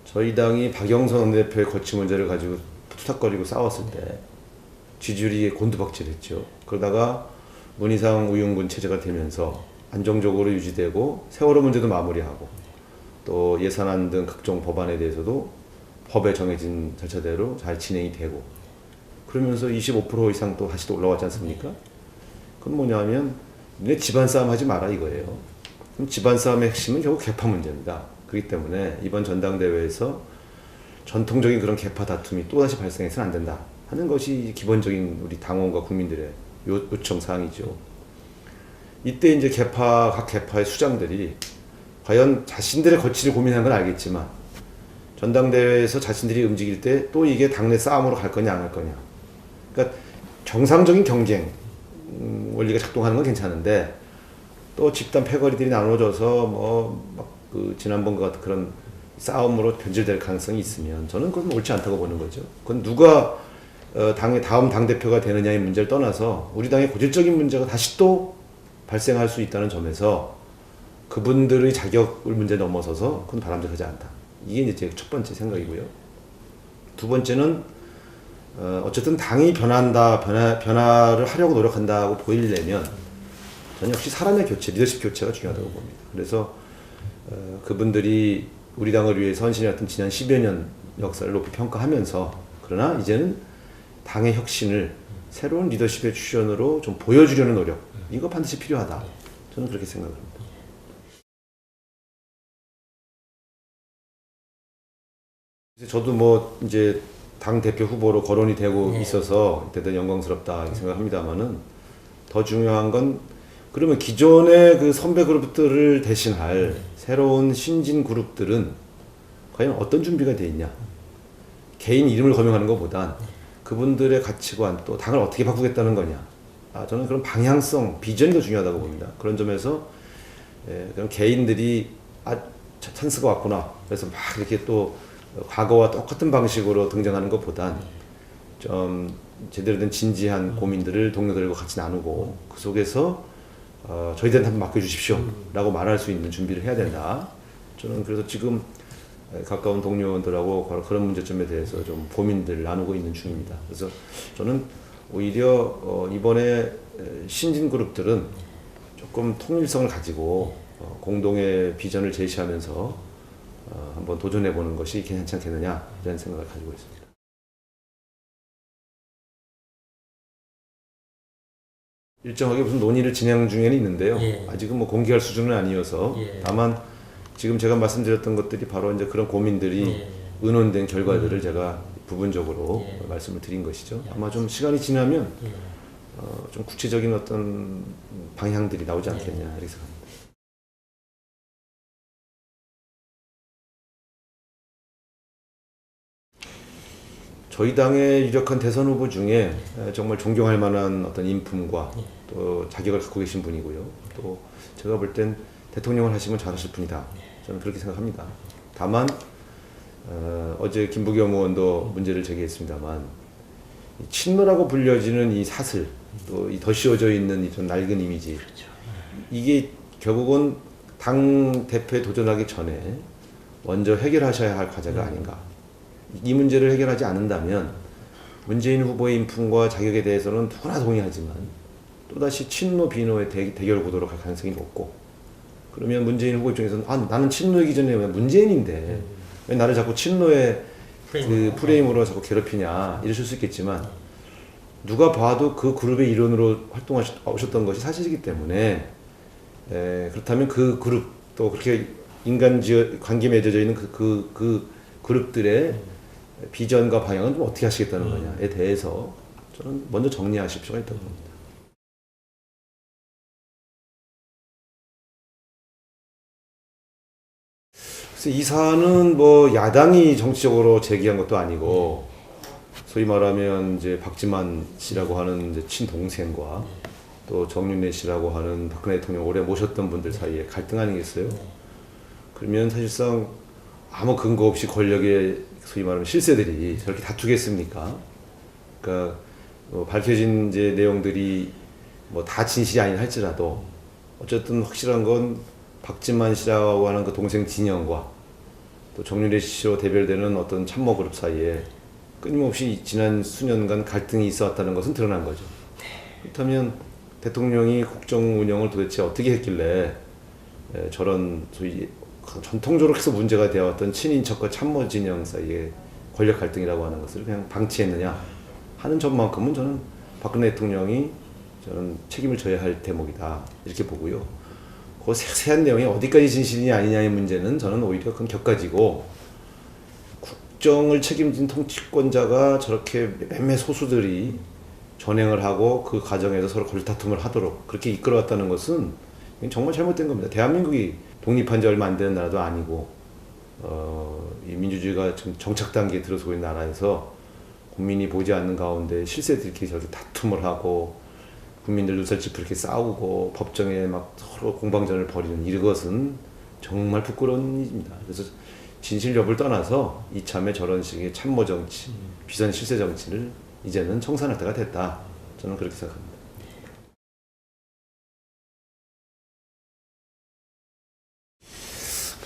저희 당이 박영선 원내대표의 거취 문제를 가지고 투닥거리고 싸웠을 때 지지율이 곤두박질했죠. 그러다가 문희상 우윤군 체제가 되면서 안정적으로 유지되고 세월호 문제도 마무리하고 또 예산안 등 각종 법안에 대해서도 법에 정해진 절차대로 잘 진행이 되고 그러면서 25% 이상 또 다시 또 올라왔지 않습니까? 그건 뭐냐면 내 집안 싸움 하지 마라 이거예요. 그럼 집안 싸움의 핵심은 결국 계파 문제입니다. 그렇기 때문에 이번 전당대회에서 전통적인 그런 계파 다툼이 또다시 발생해서는 안 된다 하는 것이 기본적인 우리 당원과 국민들의 요청 사항이죠. 이때 이제 각 계파의 수장들이 과연 자신들의 거취를 고민하는 건 알겠지만 전당대회에서 자신들이 움직일 때 또 이게 당내 싸움으로 갈 거냐 안 갈 거냐. 그러니까 정상적인 경쟁 원리가 작동하는 건 괜찮은데 또 집단 패거리들이 나눠져서 그 지난번과 같은 그런 싸움으로 변질될 가능성이 있으면 저는 그건 옳지 않다고 보는 거죠. 그건 누가 당의 다음 당대표가 되느냐의 문제를 떠나서 우리 당의 고질적인 문제가 다시 또 발생할 수 있다는 점에서 그분들의 자격 문제 넘어서서 그건 바람직하지 않다. 이게 이제 제 첫 번째 생각이고요. 두 번째는 어쨌든 당이 변화를 하려고 노력한다고 보이려면 저는 역시 사람의 교체, 리더십 교체가 중요하다고 봅니다. 그래서 그분들이 우리 당을 위해서 헌신해왔던 지난 10여 년 역사를 높이 평가하면서 그러나 이제는 당의 혁신을 새로운 리더십의 퓨전으로 좀 보여주려는 노력 이거 반드시 필요하다. 저는 그렇게 생각합니다. 저도 이제 당 대표 후보로 거론이 되고 있어서 대단히 영광스럽다 생각합니다만은 더 중요한 건 그러면 기존의 그 선배 그룹들을 대신할 새로운 신진 그룹들은 과연 어떤 준비가 돼 있냐? 개인 이름을 거명하는 것보단 그분들의 가치관 또 당을 어떻게 바꾸겠다는 거냐? 저는 그런 방향성, 비전이 더 중요하다고 봅니다. 그런 점에서 그런 개인들이 찬스가 왔구나. 그래서 막 이렇게 또 과거와 똑같은 방식으로 등장하는 것보단 좀 제대로 된 진지한 고민들을 동료들과 같이 나누고 그 속에서 저희들한테 한번 맡겨주십시오 라고 말할 수 있는 준비를 해야 된다. 저는 그래서 지금 가까운 동료들하고 그런 문제점에 대해서 좀 고민들을 나누고 있는 중입니다. 그래서 저는 오히려 이번에 신진 그룹들은 조금 통일성을 가지고 공동의 비전을 제시하면서 한번 도전해보는 것이 괜찮지 않겠느냐 이런 생각을 가지고 있습니다. 일정하게 무슨 논의를 진행 중에는 있는데요. 아직은 공개할 수준은 아니어서 다만 지금 제가 말씀드렸던 것들이 바로 이제 그런 고민들이 의논된 결과들을 제가 부분적으로 말씀을 드린 것이죠. 아마 좀 시간이 지나면 좀 구체적인 어떤 방향들이 나오지 않겠냐 이렇게 생각합니다. 저희 당의 유력한 대선 후보 중에 정말 존경할 만한 어떤 인품과 또 자격을 갖고 계신 분이고요. 또 제가 볼 땐 대통령을 하시면 잘하실 분이다. 저는 그렇게 생각합니다. 다만 어제 김부겸 의원도 문제를 제기했습니다만 친노라고 불려지는 이 사슬 또 이 더 씌워져 있는 이 좀 낡은 이미지 이게 결국은 당 대표에 도전하기 전에 먼저 해결하셔야 할 과제가 아닌가. 이 문제를 해결하지 않는다면 문재인 후보의 인품과 자격에 대해서는 누구나 동의하지만 또다시 친노 비노의 대결 구도로 갈 가능성이 높고 그러면 문재인 후보 입장에서는 나는 친노이기 전에 왜 문재인인데 왜 나를 자꾸 친노의 그 프레임으로 자꾸 괴롭히냐 이러실 수 있겠지만 누가 봐도 그 그룹의 일원으로 활동하셨던 것이 사실이기 때문에 그렇다면 그 그룹 또 그렇게 관계 맺어져 있는 그 그룹들의 비전과 방향은 좀 어떻게 하시겠다는 거냐에 대해서 저는 먼저 정리하실 필요가 있다고 봅니다. 그래서 이 사안은 야당이 정치적으로 제기한 것도 아니고 소위 말하면 이제 박지만 씨라고 하는 이제 친동생과 또 정윤래 씨라고 하는 박근혜 대통령 오래 모셨던 분들 사이에 갈등 아니겠어요? 그러면 사실상 아무 근거 없이 권력의 소위 말하면 실세들이 저렇게 다투겠습니까? 그러니까 밝혀진 이제 내용들이 다 진실이 아니라 할지라도 어쨌든 확실한 건 박지만 씨라고 하는 그 동생 진영과 또 정윤회 씨로 대별되는 어떤 참모 그룹 사이에 끊임없이 지난 수년간 갈등이 있어왔다는 것은 드러난 거죠. 그렇다면 대통령이 국정 운영을 도대체 어떻게 했길래 저런 소위 전통적으로 해서 문제가 되어왔던 친인척과 참모 진영 사이의 권력 갈등이라고 하는 것을 그냥 방치했느냐 하는 점만큼은 저는 박근혜 대통령이 저는 책임을 져야 할 대목이다 이렇게 보고요. 그 세세한 내용이 어디까지 진실이냐 아니냐의 문제는 저는 오히려 그건 격가지고 국정을 책임진 통치권자가 저렇게 몇몇 소수들이 전횡을 하고 그 과정에서 서로 걸다툼을 하도록 그렇게 이끌어왔다는 것은 정말 잘못된 겁니다. 대한민국이 독립한 지 얼마 안 되는 나라도 아니고 이 민주주의가 지금 정착 단계에 들어서고 있는 나라에서 국민이 보지 않는 가운데 실세들끼리 저렇게 다툼을 하고 국민들 눈살 찌푸리게 이렇게 싸우고 법정에 막 서로 공방전을 벌이는 이것은 정말 부끄러운 일입니다. 그래서 진실 여부를 떠나서 이참에 저런 식의 참모 정치, 비선 실세 정치를 이제는 청산할 때가 됐다. 저는 그렇게 생각합니다.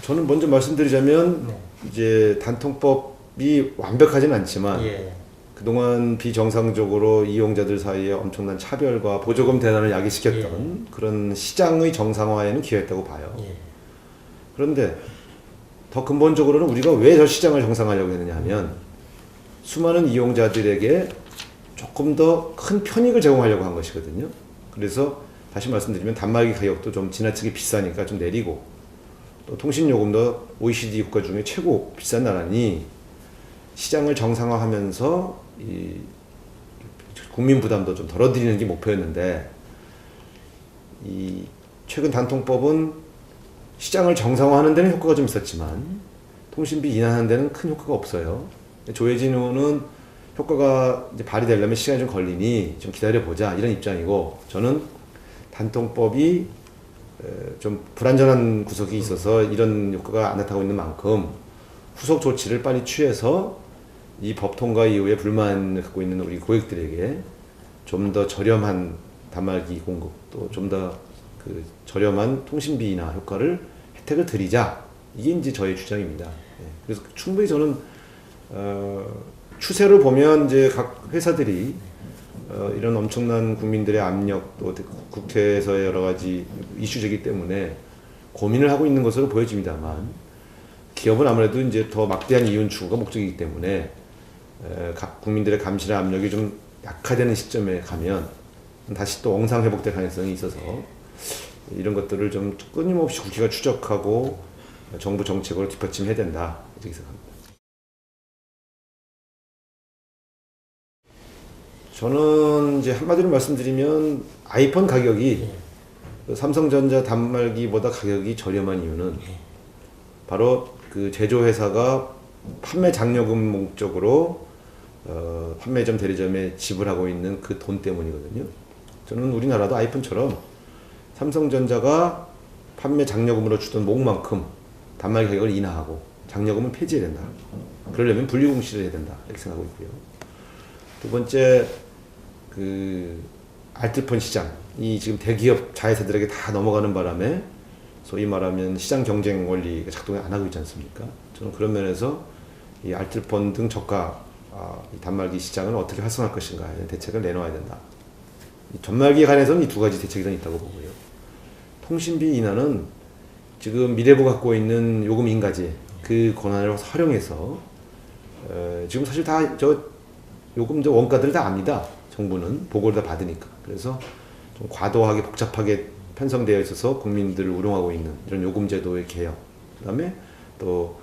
저는 먼저 말씀드리자면 이제 단통법이 완벽하진 않지만 그동안 비정상적으로 이용자들 사이에 엄청난 차별과 보조금 대란을 야기시켰던 그런 시장의 정상화에는 기여했다고 봐요. 그런데 더 근본적으로는 우리가 왜 저 시장을 정상화하려고 했느냐 하면 수많은 이용자들에게 조금 더 큰 편익을 제공하려고 한 것이거든요. 그래서 다시 말씀드리면 단말기 가격도 좀 지나치게 비싸니까 좀 내리고 또 통신요금도 OECD 국가 중에 최고 비싼 나라니 시장을 정상화하면서 이 국민 부담도 좀 덜어드리는 게 목표였는데 이 최근 단통법은 시장을 정상화하는 데는 효과가 좀 있었지만 통신비 인하하는 데는 큰 효과가 없어요. 조혜진 의원은 효과가 이제 발휘되려면 시간이 좀 걸리니 좀 기다려보자 이런 입장이고 저는 단통법이 좀 불완전한 구석이 있어서 이런 효과가 안 나타나고 있는 만큼 후속 조치를 빨리 취해서 이 법 통과 이후에 불만을 갖고 있는 우리 고객들에게 좀 더 저렴한 단말기 공급 또 좀 더 그 저렴한 통신비 인하 효과를 혜택을 드리자 이게 이제 저의 주장입니다. 그래서 충분히 저는 추세를 보면 이제 각 회사들이 이런 엄청난 국민들의 압력 또 국회에서의 여러 가지 이슈제기 때문에 고민을 하고 있는 것으로 보여집니다만 기업은 아무래도 이제 더 막대한 이윤 추구가 목적이기 때문에 각 국민들의 감시나 압력이 좀 약화되는 시점에 가면 다시 또 엉상 회복될 가능성이 있어서 이런 것들을 좀 끊임없이 국회가 추적하고 정부 정책으로 뒷받침해야 된다 이렇게 생각합니다. 저는 이제 한마디로 말씀드리면 아이폰 가격이 삼성전자 단말기보다 가격이 저렴한 이유는 바로 그 제조회사가 판매 장려금 목적으로 판매점 대리점에 지불하고 있는 그 돈 때문이거든요. 저는 우리나라도 아이폰처럼 삼성전자가 판매 장려금으로 주던 목만큼 단말기 가격을 인하하고 장려금을 폐지해야 된다. 그러려면 분리공시를 해야 된다. 이렇게 생각하고 있고요. 두 번째, 그 알뜰폰 시장이 지금 대기업 자회사들에게 다 넘어가는 바람에 소위 말하면 시장 경쟁 원리가 작동을 안 하고 있지 않습니까? 저는 그런 면에서 이 알뜰폰 등 저가 이 단말기 시장을 어떻게 활성화할 것인가 이런 대책을 내놓아야 된다. 이 전말기에 관해서는 이 두 가지 대책이 좀 있다고 보고요. 통신비 인하는 지금 미래부가 갖고 있는 요금 인가제 그 권한을 활용해서 지금 사실 다 요금 원가들을 다 압니다. 정부는 보고를 다 받으니까. 그래서 좀 과도하게 복잡하게 편성되어 있어서 국민들을 우롱하고 있는 이런 요금 제도의 개혁. 그다음에 또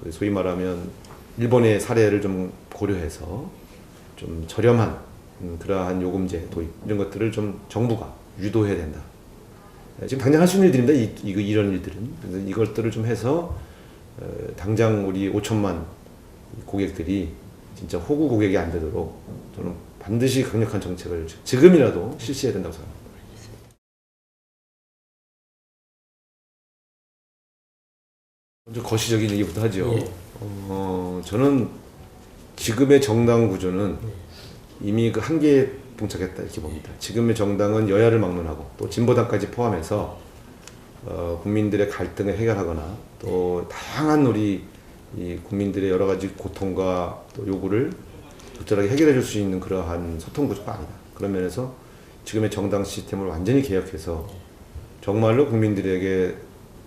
그 소위 말하면 일본의 사례를 좀 고려해서 좀 저렴한 그러한 요금제 도입 이런 것들을 좀 정부가 유도해야 된다. 지금 당장 할 수 있는 일들입니다. 이런 일들은. 그래서 이것들을 좀 해서 당장 우리 5천만 고객들이 진짜 호구 고객이 안 되도록 저는 반드시 강력한 정책을 지금이라도 실시해야 된다고 생각합니다. 먼저 거시적인 얘기부터 하죠. 저는 지금의 정당 구조는 이미 그 한계에 봉착했다 이렇게 봅니다. 지금의 정당은 여야를 막론하고 또 진보당까지 포함해서 국민들의 갈등을 해결하거나 또 다양한 우리 이 국민들의 여러 가지 고통과 또 요구를 적절하게 해결해 줄 수 있는 그러한 소통 구조가 아니다. 그런 면에서 지금의 정당 시스템을 완전히 개혁해서 정말로 국민들에게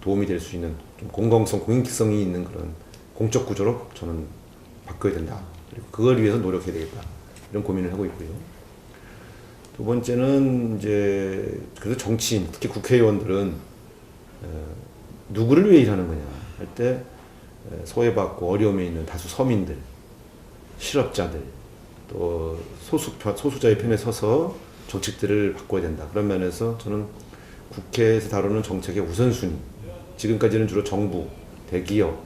도움이 될 수 있는 좀 공공성, 공익성이 있는 그런 공적 구조로 저는 바꿔야 된다. 그리고 그걸 위해서 노력해야 되겠다. 이런 고민을 하고 있고요. 두 번째는 이제 그래서 정치인, 특히 국회의원들은 누구를 위해 일하는 거냐 할 때 소외받고 어려움에 있는 다수 서민들, 실업자들, 또 소수자의 편에 서서 정책들을 바꿔야 된다. 그런 면에서 저는 국회에서 다루는 정책의 우선순위, 지금까지는 주로 정부, 대기업,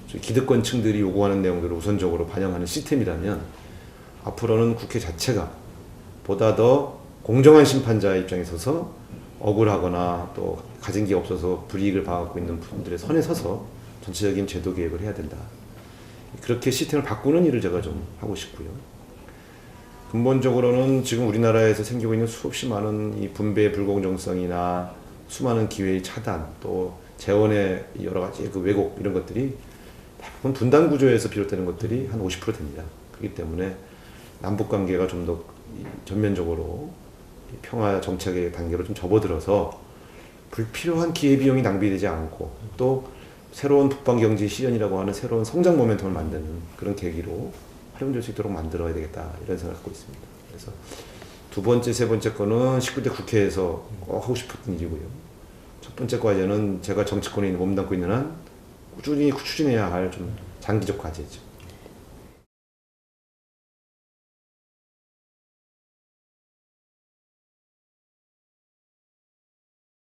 기득권층들이 요구하는 내용들을 우선적으로 반영하는 시스템이라면 앞으로는 국회 자체가 보다 더 공정한 심판자의 입장에 서서 억울하거나 또 가진 게 없어서 불이익을 받고 있는 분들의 선에 서서 전체적인 제도 개혁을 해야 된다. 그렇게 시스템을 바꾸는 일을 제가 좀 하고 싶고요. 근본적으로는 지금 우리나라에서 생기고 있는 수없이 많은 이 분배의 불공정성이나 수많은 기회의 차단, 또 재원의 여러 가지 그 왜곡 이런 것들이 대부분 분단 구조에서 비롯되는 것들이 한 50% 됩니다. 그렇기 때문에 남북 관계가 좀 더 전면적으로 평화 정착의 단계로 좀 접어들어서 불필요한 기회비용이 낭비되지 않고 또 새로운 북방 경제 실현이라고 하는 새로운 성장 모멘텀을 만드는 그런 계기로 활용될 수 있도록 만들어야 되겠다 이런 생각을 갖고 있습니다. 그래서 두 번째, 세 번째 거는 19대 국회에서 꼭 하고 싶었던 일이고요. 첫 번째 과제는 제가 정치권에 몸담고 있는 한 꾸준히 추진해야 할 좀 장기적 과제죠.